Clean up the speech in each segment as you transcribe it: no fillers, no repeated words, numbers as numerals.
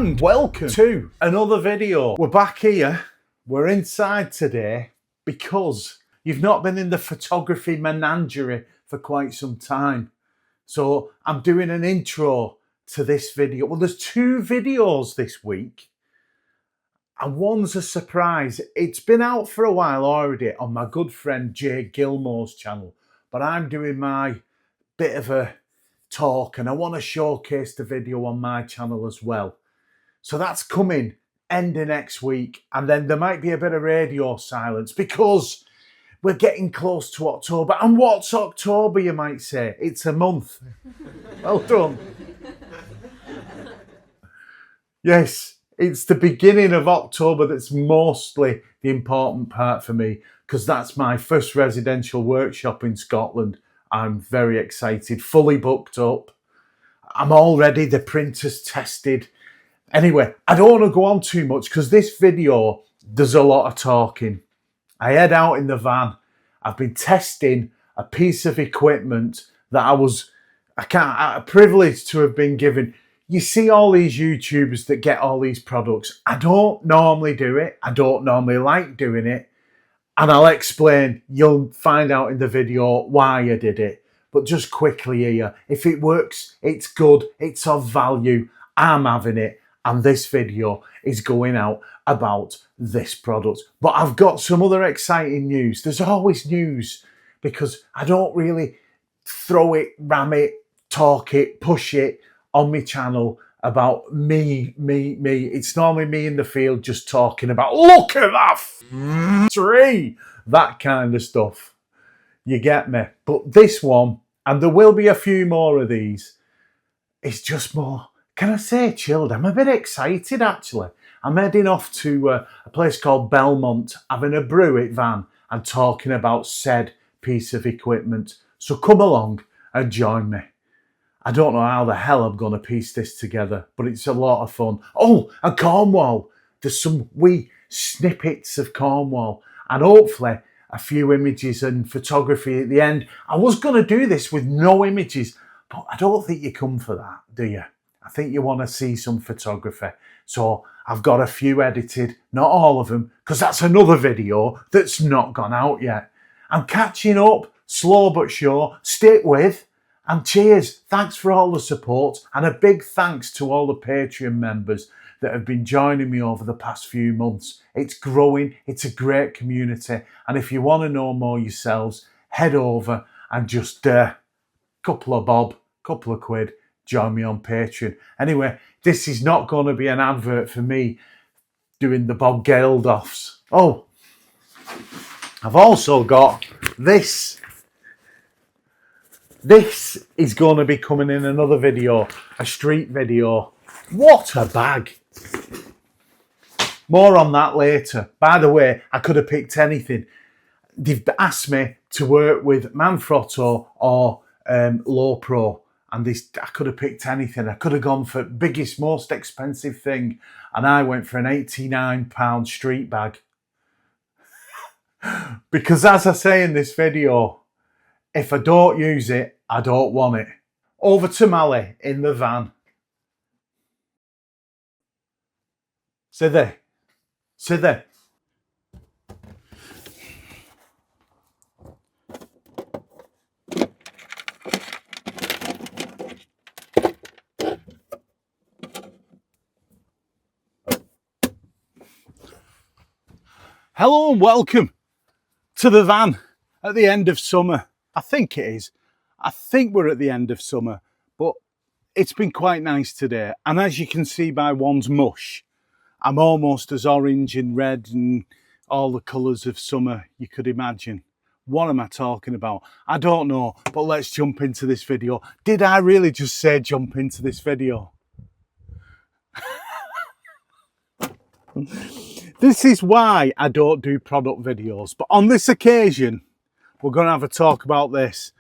and welcome to another video. We're back here, we're inside today because you've not been in the photography menagerie for quite some time. So I'm doing an intro to this video. Well, there's two videos this week and one's a surprise. It's been out for a while already on my good friend Jay Gilmore's channel, but I'm doing my bit of a talk and I want to showcase the video on my channel as well. So that's coming end of next week, and then there might be a bit of radio silence because we're getting close to October. And what's October, you might say? It's a month. Well done. Yes, it's the beginning of October that's mostly the important part for me because that's my first residential workshop in Scotland. I'm very excited, fully booked up. I'm all ready, the printer's tested. Anyway, I don't want to go on too much because this video, there's a lot of talking. I head out in the van. I've been testing a piece of equipment that I'm privileged to have been given. You see all these YouTubers that get all these products. I don't normally do it. I don't normally like doing it. And I'll explain, you'll find out in the video why I did it. But just quickly here, if it works, it's good, it's of value, I'm having it. And this video is going out about this product. But I've got some other exciting news. There's always news because I don't really throw it, ram it, talk it, push it on my channel about me. It's normally me in the field just talking about, look at that tree, that kind of stuff. You get me? But this one, and there will be a few more of these, is just more, can I say chilled? I'm a bit excited actually. I'm heading off to a place called Belmont, having a brew at van and talking about said piece of equipment. So come along and join me. I don't know how the hell I'm going to piece this together, but it's a lot of fun. Oh, and Cornwall. There's some wee snippets of Cornwall and hopefully a few images and photography at the end. I was going to do this with no images, but I don't think you come for that, do you? I think you want to see some photography. So I've got a few edited, not all of them, because that's another video that's not gone out yet. I'm catching up, slow but sure, stick with. And cheers, thanks for all the support and a big thanks to all the Patreon members that have been joining me over the past few months. It's growing, it's a great community, and if you want to know more yourselves, head over and just couple of quid, join me on Patreon. Anyway, this is not going to be an advert for me doing the Bob Geldofs. Oh, I've also got this. This is going to be coming in another video, a street video. What a bag. More on that later. By the way, I could have picked anything. They've asked me to work with Manfrotto or Low Pro, and I could have picked anything. I could have gone for biggest, most expensive thing, and I went for an £89 street bag. Because as I say in this video, if I don't use it, I don't want it. Over to Mally in the van. Sit there. Sit there. Hello and welcome to the van at the end of summer. I think it is. I think we're at the end of summer, but it's been quite nice today. And as you can see by one's mush, I'm almost as orange and red and all the colours of summer you could imagine. What am I talking about? I don't know, but let's jump into this video. Did I really just say jump into this video? This is why I don't do product videos, but on this occasion, we're going to have a talk about this,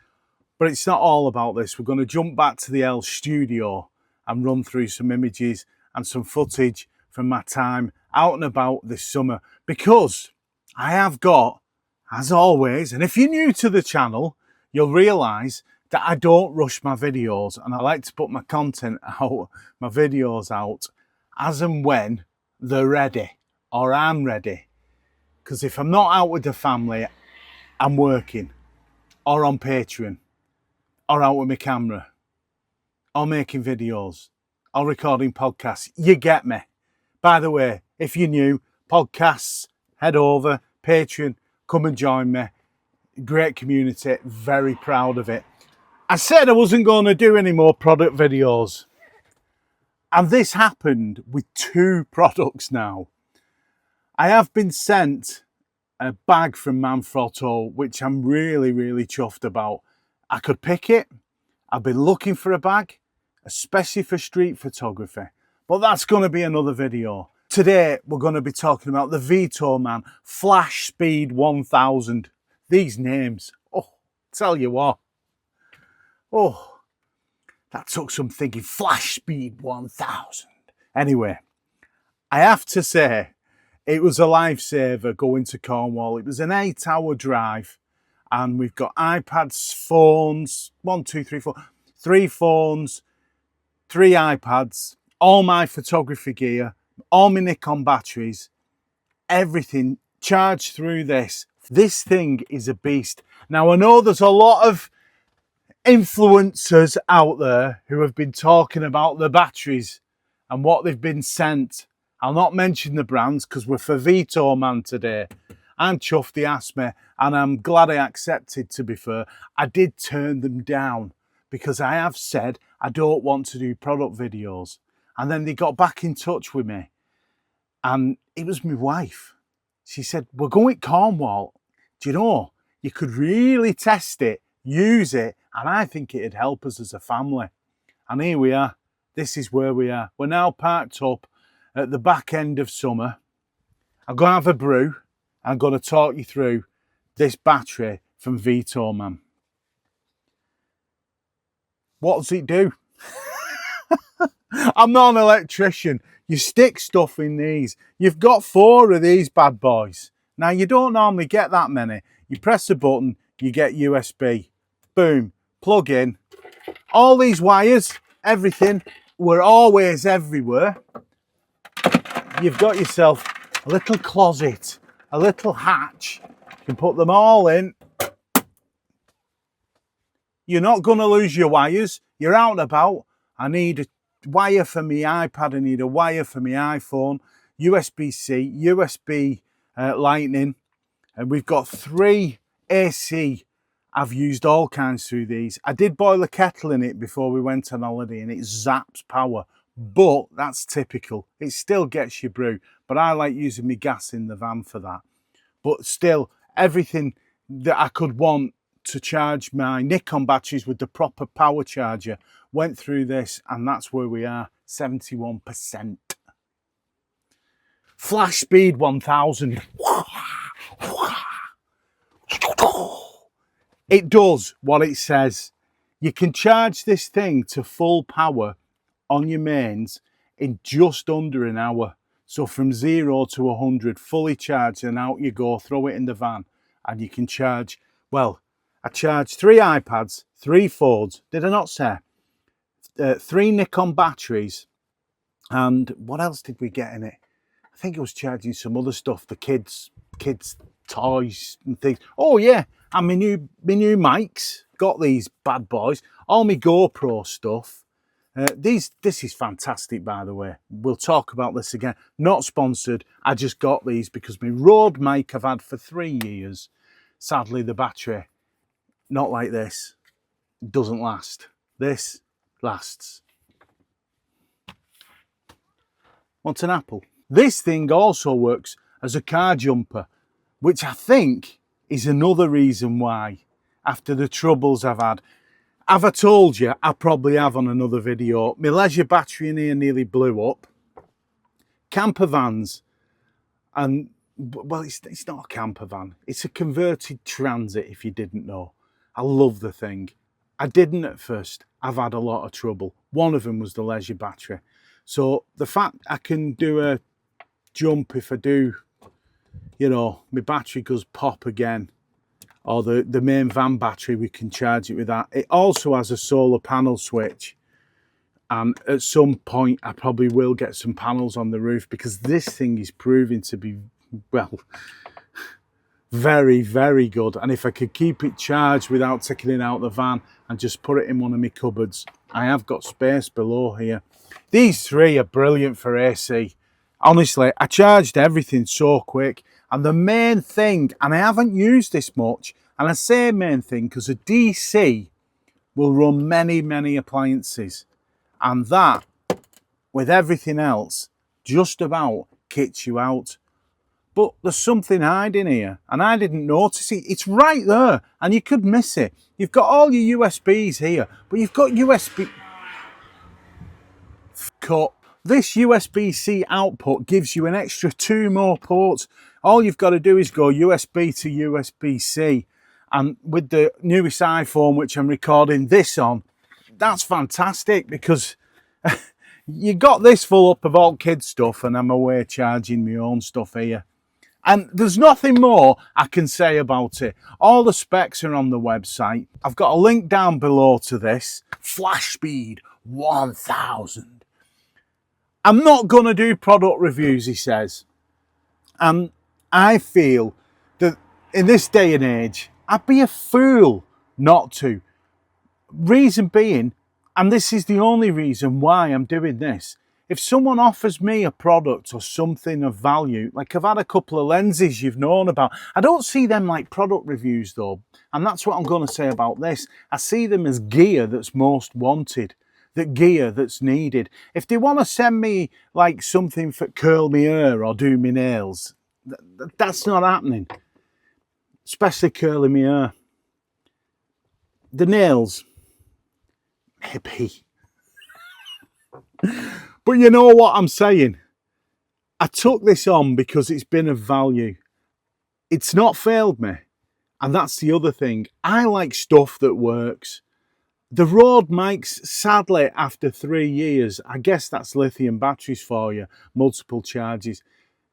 but it's not all about this. We're going to jump back to the L studio and run through some images and some footage from my time out and about this summer, because I have got, as always, and if you're new to the channel, you'll realise that I don't rush my videos and I like to put my content out, my videos out as and when they're ready, or I'm ready. Because if I'm not out with the family, I'm working, or on Patreon, or out with my camera, or making videos, or recording podcasts. You get me. By the way, if you're new, podcasts, head over, Patreon, come and join me. Great community, very proud of it. I said I wasn't going to do any more product videos. And this happened with 2 products now. I have been sent a bag from Manfrotto, which I'm really, really chuffed about. I could pick it. I've been looking for a bag, especially for street photography. But that's going to be another video. Today, we're going to be talking about the VTOMAN Flashspeed 1000. These names, oh, tell you what. Oh, that took some thinking. Flashspeed 1000. Anyway, I have to say, it was a lifesaver going to Cornwall. It was an 8-hour drive, and we've got iPads, phones, 1, 2, 3, 4, 3 phones, 3 iPads, all my photography gear, all my Nikon batteries, everything charged through this. This thing is a beast. Now, I know there's a lot of influencers out there who have been talking about the batteries and what they've been sent. I'll not mention the brands because we're for VTOMAN today. I'm chuffed they asked me, and I'm glad I accepted, to be fair. I did turn them down because I have said I don't want to do product videos. And then they got back in touch with me, and it was my wife. She said, we're going to Cornwall. Do you know, you could really test it, use it, and I think it'd help us as a family. And here we are. This is where we are. We're now parked up at the back end of summer. I'm going to have a brew. I'm going to talk you through this battery from VTOMAN. What does it do? I'm not an electrician. You stick stuff in these. You've got 4 of these bad boys. Now, you don't normally get that many. You press a button, you get USB. Boom, plug in. All these wires, everything, were always everywhere. You've got yourself a little closet, a little hatch. You can put them all in. You're not going to lose your wires. You're out and about. I need a wire for my iPad. I need a wire for my iPhone. USB-C, USB Lightning. And we've got 3 AC. I've used all kinds through these. I did boil a kettle in it before we went on holiday, and it zaps power. But that's typical. It still gets you brew. But I like using my gas in the van for that. But still, everything that I could want to charge my Nikon batteries with the proper power charger went through this, and that's where we are, 71%. Flashspeed 1000. It does what it says. You can charge this thing to full power on your mains in just under an hour. So from 0 to 100, fully charged, and out you go, throw it in the van, and you can charge, well, I charged 3 iPads, 3 phones, did I not say? 3 Nikon batteries, and what else did we get in it? I think it was charging some other stuff, the kids toys and things. Oh yeah, and my new mics, got these bad boys, all my GoPro stuff. This is fantastic, by the way. We'll talk about this again. Not sponsored. I just got these because my Rode mic I've had for 3 years. Sadly, the battery, not like this, doesn't last. This lasts. Want an apple? This thing also works as a car jumper, which I think is another reason why, after the troubles I've had, have I told you, I probably have on another video, my leisure battery in here nearly blew up. Camper vans, and well, it's not a camper van, it's a converted transit, if you didn't know. I love the thing. I didn't at first. I've had a lot of trouble. One of them was the leisure battery. So the fact I can do a jump if I do, you know, my battery goes pop again, or the main van battery, we can charge it with that. It also has a solar panel switch, And at some point I probably will get some panels on the roof, because this thing is proving to be, well, very, very good. And if I could keep it charged without taking it out of the van and just put it in one of my cupboards, I have got space below here. These three are brilliant for AC. Honestly, I charged everything so quick. And the main thing, and I haven't used this much, and I say main thing because a DC will run many, many appliances. And that, with everything else, just about kits you out. But there's something hiding here, and I didn't notice it. It's right there, and you could miss it. You've got all your USBs here, but you've got USB cut. This USB-C output gives you an extra 2 more ports. All you've got to do is go USB to USB-C. And with the newest iPhone, which I'm recording this on, that's fantastic, because you got this full up of all kids stuff, and I'm away charging my own stuff here. And there's nothing more I can say about it. All the specs are on the website. I've got a link down below to this. Flashspeed 1000. I'm not going to do product reviews, he says. And I feel that in this day and age, I'd be a fool not to. Reason being, and this is the only reason why I'm doing this, if someone offers me a product or something of value, like I've had a couple of lenses you've known about, I don't see them like product reviews though. And that's what I'm going to say about this. I see them as gear that's most wanted, that gear that's needed. If they want to send me like something for curl me hair or do me nails, that's not happening. Especially curling me hair. The nails, maybe. But you know what I'm saying? I took this on because it's been of value. It's not failed me. And that's the other thing. I like stuff that works. The Rode mics, sadly, after 3 years, I guess that's lithium batteries for you, multiple charges.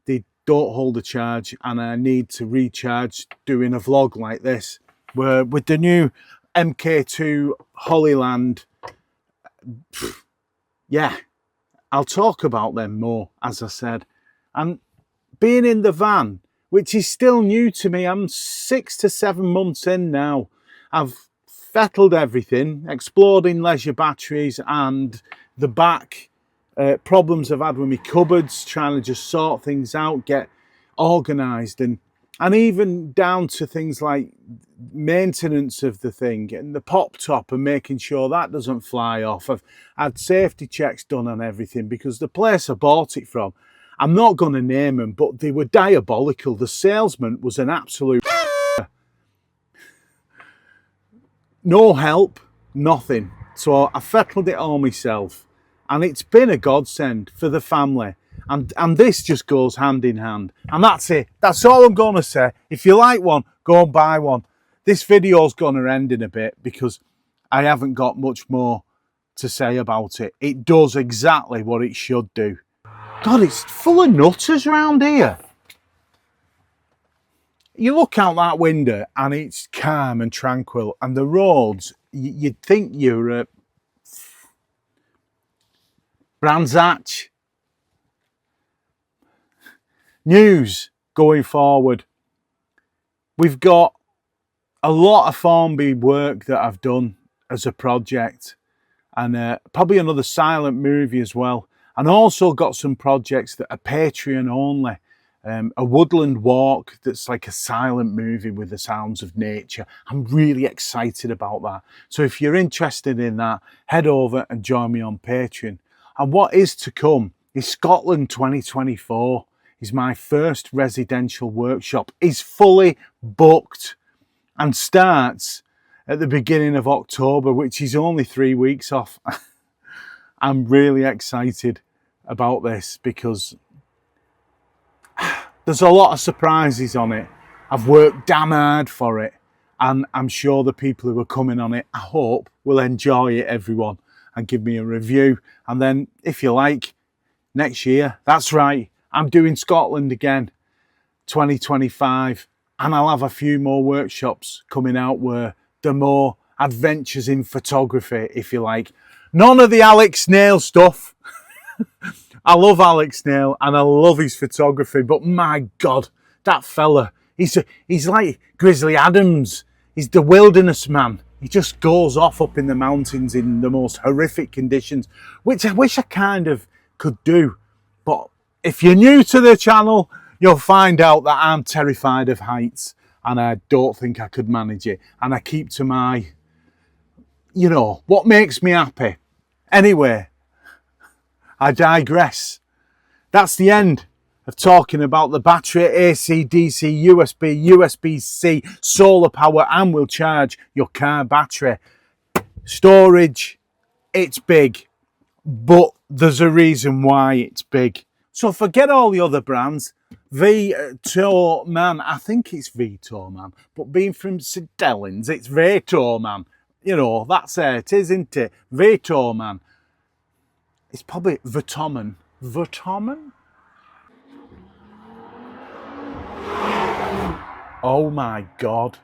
They don't hold a charge, and I need to recharge doing a vlog like this, where with the new MK2 Holyland, yeah, I'll talk about them more, as I said. And being in the van, which is still new to me, I'm 6 to 7 months in now. I've fettled everything, exploding leisure batteries and the back problems I've had with my cupboards, trying to just sort things out, get organised, and even down to things like maintenance of the thing and the pop top and making sure that doesn't fly off. I've had safety checks done on everything, because the place I bought it from, I'm not going to name them, but they were diabolical. The salesman was an absolute no help, nothing. So I fettled it all myself, and it's been a godsend for the family. And this just goes hand in hand. And that's it. That's all I'm going to say. If you like one, go and buy one. This video's going to end in a bit because I haven't got much more to say about it. It does exactly what it should do. God, it's full of nutters around here. You look out that window and it's calm and tranquil, and the roads, you'd think you're at Brands Hatch. News going forward. We've got a lot of Formby work that I've done as a project, and probably another silent movie as well. And also got some projects that are Patreon only. A woodland walk that's like a silent movie with the sounds of nature. I'm really excited about that. So if you're interested in that, head over and join me on Patreon. And what is to come is Scotland 2024. Is my first residential workshop. Is fully booked and starts at the beginning of October, which is only 3 weeks off. I'm really excited about this because there's a lot of surprises on it. I've worked damn hard for it, and I'm sure the people who are coming on it, I hope, will enjoy it, everyone, and give me a review. And then, if you like, next year, that's right, I'm doing Scotland again, 2025, and I'll have a few more workshops coming out where the more adventures in photography, if you like. None of the Alex Snail stuff. I love Alex Snail and I love his photography, but my God, that fella, he's like Grizzly Adams. He's the wilderness man. He just goes off up in the mountains in the most horrific conditions, which I wish I kind of could do. But if you're new to the channel, you'll find out that I'm terrified of heights and I don't think I could manage it. And I keep to my, what makes me happy. Anyway, I digress. That's the end of talking about the battery, AC, DC, USB, USB-C, solar power, and will charge your car battery. Storage, it's big, but there's a reason why it's big. So forget all the other brands. VTOMAN, I think it's VTOMAN, but being from St Helens, it's VTOMAN. That's it, isn't it? VTOMAN. It's probably VTOMAN. VTOMAN? Oh my God.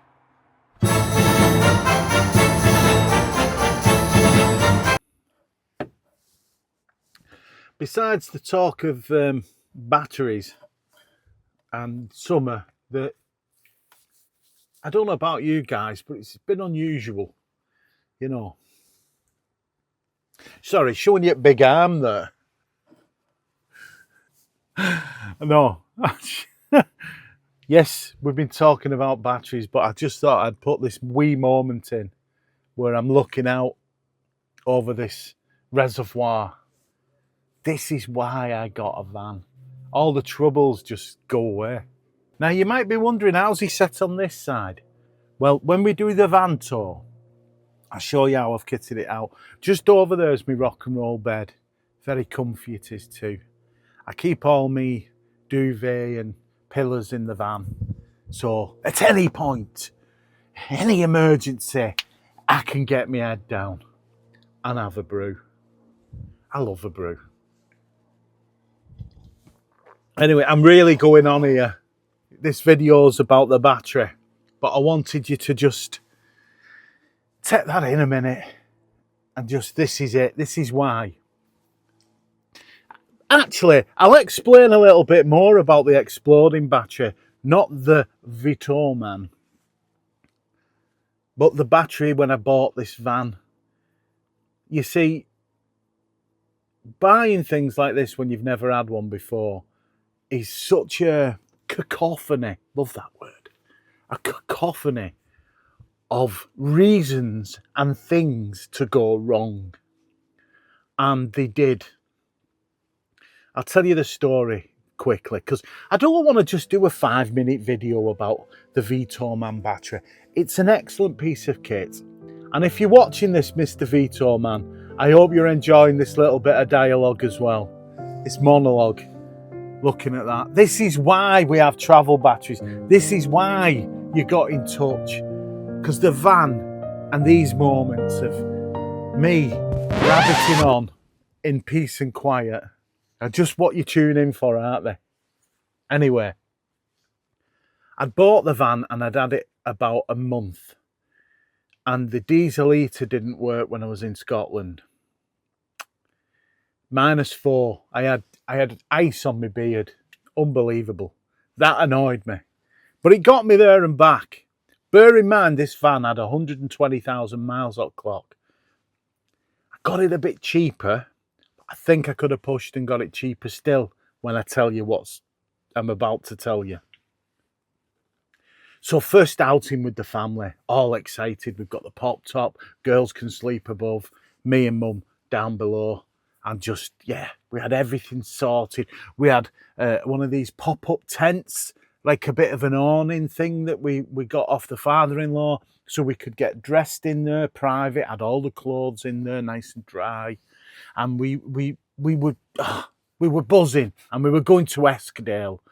Besides the talk of batteries and summer, I don't know about you guys, but it's been unusual, Sorry, showing you a big arm there. No. Yes, we've been talking about batteries, but I just thought I'd put this wee moment in where I'm looking out over this reservoir. This is why I got a van. All the troubles just go away. Now you might be wondering, how's he set on this side? Well, when we do the van tour, I'll show you how I've kitted it out. Just over there is my rock and roll bed. Very comfy it is too. I keep all my duvet and pillows in the van. So at any point, any emergency, I can get my head down and have a brew. I love a brew. Anyway, I'm really going on here. This video's about the battery, but I wanted you to just take that in a minute and just, this is it. This is why. Actually, I'll explain a little bit more about the exploding battery, not the VTOMAN, but the battery when I bought this van. You see, buying things like this when you've never had one before is such a cacophony. Love that word. A cacophony of reasons and things to go wrong. And they did. I'll tell you the story quickly because I don't want to just do a 5-minute video about the VTOMAN battery. It's an excellent piece of kit. And if you're watching this, Mr. VTOMAN, I hope you're enjoying this little bit of dialogue as well. It's monologue. Looking at that. This is why we have travel batteries. This is why you got in touch. Because the van and these moments of me rabbiting on in peace and quiet are just what you tune in for, aren't they? Anyway, I'd bought the van and I'd had it about a month. And the diesel heater didn't work when I was in Scotland. -4. I had ice on my beard. Unbelievable. That annoyed me. But it got me there and back. Bear in mind, this van had 120,000 miles on clock. I got it a bit cheaper. I think I could have pushed and got it cheaper still when I tell you what I'm about to tell you. So first outing with the family, all excited. We've got the pop top. Girls can sleep above. Me and mum down below. And just, yeah, we had everything sorted. We had one of these pop-up tents, like a bit of an awning thing that we got off the father-in-law, so we could get dressed in there private, had all the clothes in there nice and dry. And we were buzzing, and we were going to Eskdale,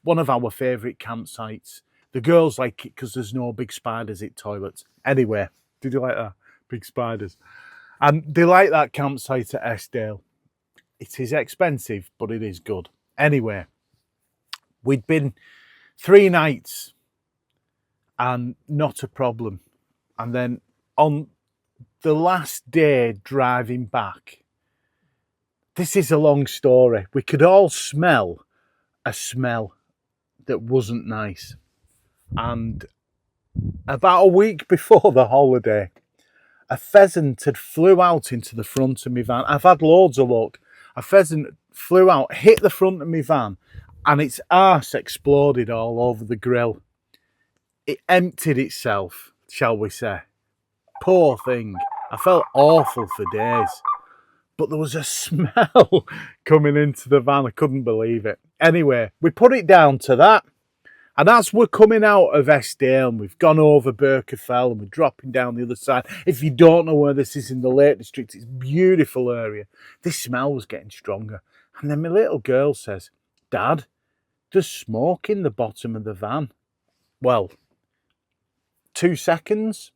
one of our favourite campsites. The girls like it because there's no big spiders at toilets. Anyway, did you like that? Big spiders. And they like that campsite at Eskdale. It is expensive, but it is good. Anyway, we'd been 3 nights and not a problem. And then on the last day driving back, this is a long story. We could all smell a smell that wasn't nice. And about a week before the holiday, a pheasant had flew out into the front of my van. I've had loads of luck. A pheasant flew out, hit the front of my van, and its arse exploded all over the grill. It emptied itself, shall we say. Poor thing. I felt awful for days. But there was a smell coming into the van. I couldn't believe it. Anyway, we put it down to that. And as we're coming out of Eskdale and we've gone over Birkefell and we're dropping down the other side, if you don't know where this is in the Lake District, it's a beautiful area. This smell was getting stronger. And then my little girl says, "Dad, there's smoke in the bottom of the van." Well, 2 seconds,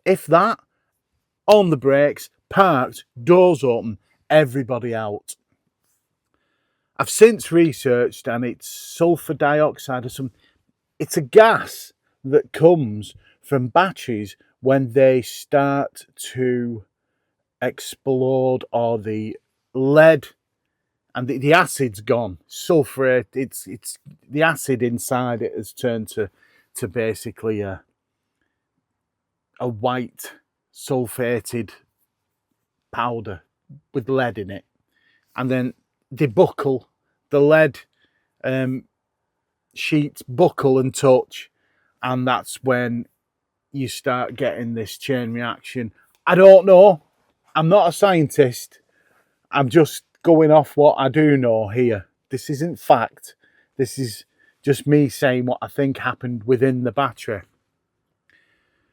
if that, on the brakes, parked, doors open, everybody out. I've since researched, and it's sulfur dioxide or something. It's a gas that comes from batteries when they start to explode, or the lead and the acid's gone. Sulfurate, it's the acid inside it has turned to basically a white sulfated powder with lead in it, and then they buckle, the lead sheets buckle and touch, and that's when you start getting this chain reaction. I don't know, I'm not a scientist, I'm just going off what I do know here. This isn't fact, this is just me saying what I think happened within the battery.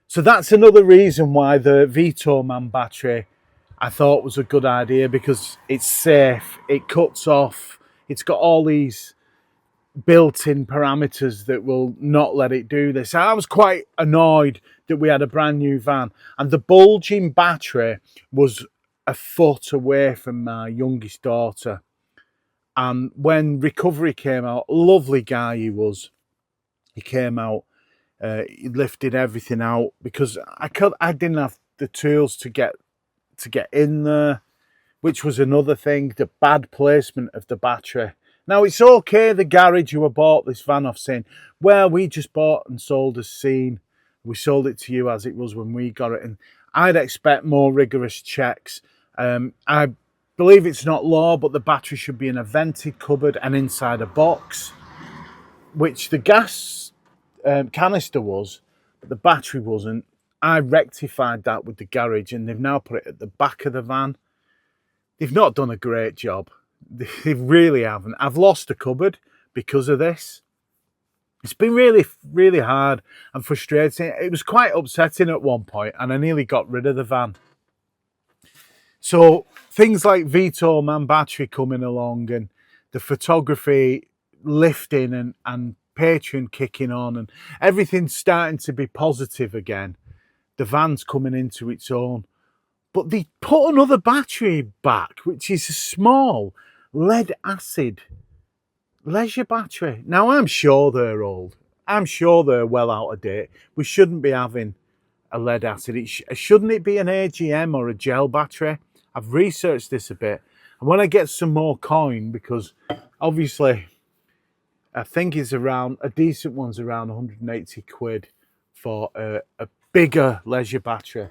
So that's another reason why the VTOMAN battery I thought was a good idea, because it's safe, it cuts off, it's got all these built-in parameters that will not let it do this. I was quite annoyed that we had a brand new van and the bulging battery was a foot away from my youngest daughter. And when recovery came out, lovely guy he was, he came out, he lifted everything out, because I didn't have the tools to get in there, which was another thing, the bad placement of the battery. Now, it's okay, the garage who I bought this van off saying, well, we just bought and sold as seen. We sold it to you as it was when we got it. And I'd expect more rigorous checks. I believe it's not law, but the battery should be in a vented cupboard and inside a box, which the gas canister was, but the battery wasn't. I rectified that with the garage and they've now put it at the back of the van. They've not done a great job. They really haven't. I've lost a cupboard because of this. It's been really, really hard and frustrating. It was quite upsetting at one point and I nearly got rid of the van. So things like VTOMAN battery coming along and the photography lifting and Patreon kicking on and everything's starting to be positive again. The van's coming into its own. But they put another battery back, which is a small lead acid leisure battery. Now, I'm sure they're old. I'm sure they're well out of date. We shouldn't be having a lead acid. Shouldn't it be an AGM or a gel battery? I've researched this a bit. And when I get some more coin, because obviously I think it's around, a decent one's around 180 quid for a bigger leisure battery.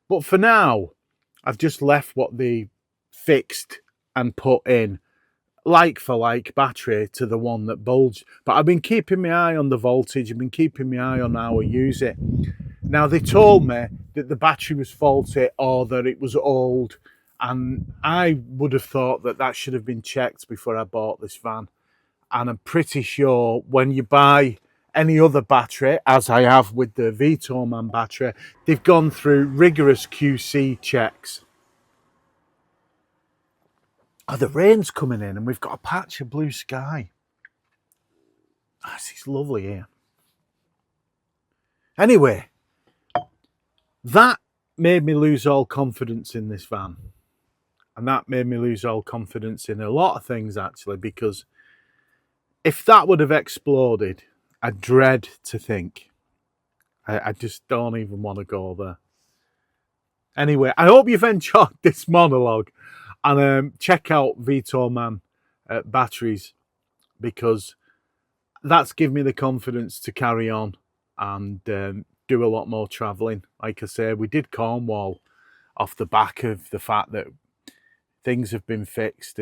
But for now, I've just left what they fixed and put in, like for like battery to the one that bulged. But I've been keeping my eye on the voltage, I've been keeping my eye on how I use it. Now, they told me that the battery was faulty or that it was old, and I would have thought that that should have been checked before I bought this van. And I'm pretty sure when you buy any other battery, as I have with the VTOMAN battery, they've gone through rigorous QC checks. Oh, the rain's coming in and we've got a patch of blue sky. Oh, it's lovely here. Anyway, that made me lose all confidence in this van. And that made me lose all confidence in a lot of things, actually, because if that would have exploded, I dread to think. I just don't even want to go there. Anyway, I hope you've enjoyed this monologue, and check out VTOMAN batteries, because that's given me the confidence to carry on and do a lot more travelling. Like I say, we did Cornwall off the back of the fact that things have been fixed.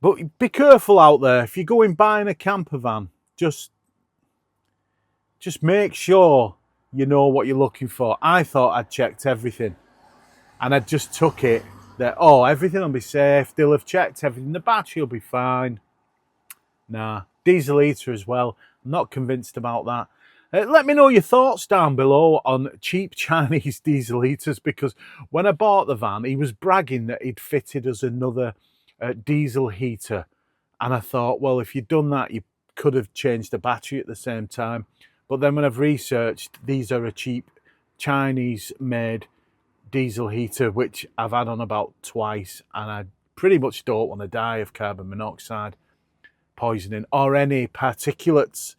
But be careful out there. If you're going buying a camper van, just make sure you know what you're looking for. I thought I'd checked everything, and I just took it that, oh, everything will be safe. They'll have checked everything. The battery will be fine. Nah, diesel heater as well. I'm not convinced about that. Let me know your thoughts down below on cheap Chinese diesel heaters, because when I bought the van, he was bragging that he'd fitted us another diesel heater. And I thought, well, if you'd done that, you could have changed the battery at the same time. But then when I've researched, these are a cheap Chinese-made diesel heater, which I've had on about twice, and I pretty much don't want to die of carbon monoxide poisoning or any particulates.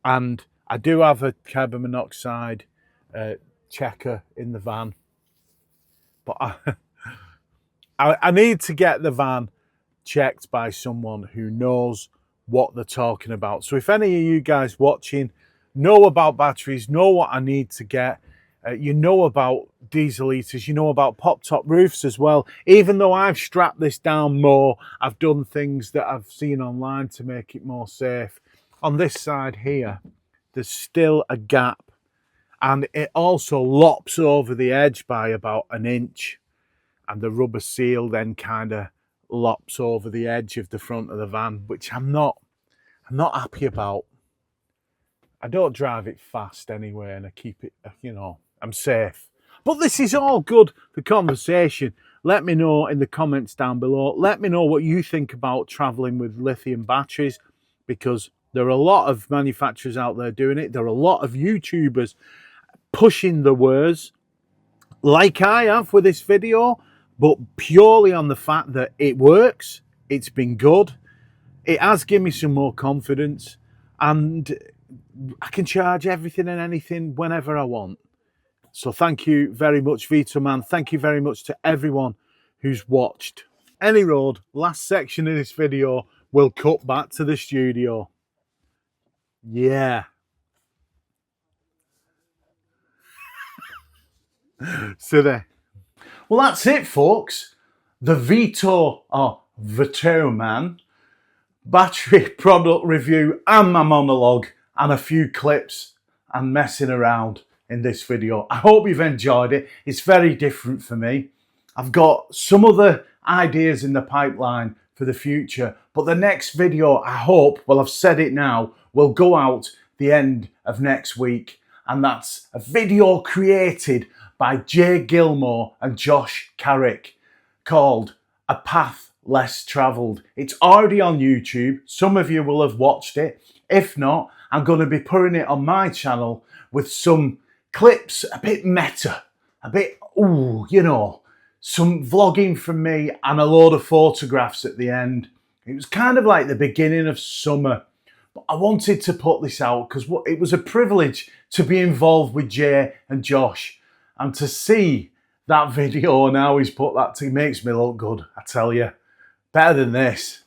And I do have a carbon monoxide checker in the van, but I need to get the van checked by someone who knows what they're talking about. So if any of you guys watching know about batteries, know what I need to get, you know about diesel heaters, you know about pop-top roofs as well. Even though I've strapped this down more, I've done things that I've seen online to make it more safe. On this side here, there's still a gap, and it also lops over the edge by about an inch, and the rubber seal then kind of lops over the edge of the front of the van, which I'm not happy about. I don't drive it fast anyway, and I keep it, you know, I'm safe. But this is all good for conversation. Let me know in the comments down below. Let me know what you think about traveling with lithium batteries, because there are a lot of manufacturers out there doing it. There are a lot of YouTubers pushing the words, like I have with this video, but purely on the fact that it works. It's been good. It has given me some more confidence, and I can charge everything and anything whenever I want. So thank you very much, VTOMAN. Thank you very much to everyone who's watched. Any road, last section of this video, will cut back to the studio. Yeah. So there. Well, that's it, folks. The VTOMAN battery product review and my monologue and a few clips and messing around in this video. I hope you've enjoyed it. It's very different for me. I've got some other ideas in the pipeline for the future, but the next video, I hope, well, I've said it now, will go out the end of next week, and that's a video created by Jay Gilmore and Josh Carrick called A Path Less Travelled. It's already on YouTube. Some of you will have watched it. If not, I'm going to be putting it on my channel with some clips, a bit meta, a bit, ooh, you know, some vlogging from me and a load of photographs at the end. It was kind of like the beginning of summer, but I wanted to put this out because it was a privilege to be involved with Jay and Josh, and to see that video and how he's put that to makes me look good, I tell you. Better than this.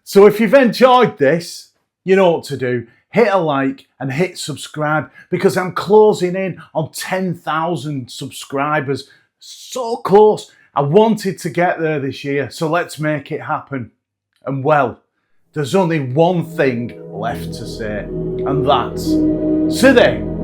So if you've enjoyed this, you know what to do. Hit a like and hit subscribe, because I'm closing in on 10,000 subscribers. So close. I wanted to get there this year, so let's make it happen. And well, there's only one thing left to say, and that's, see you.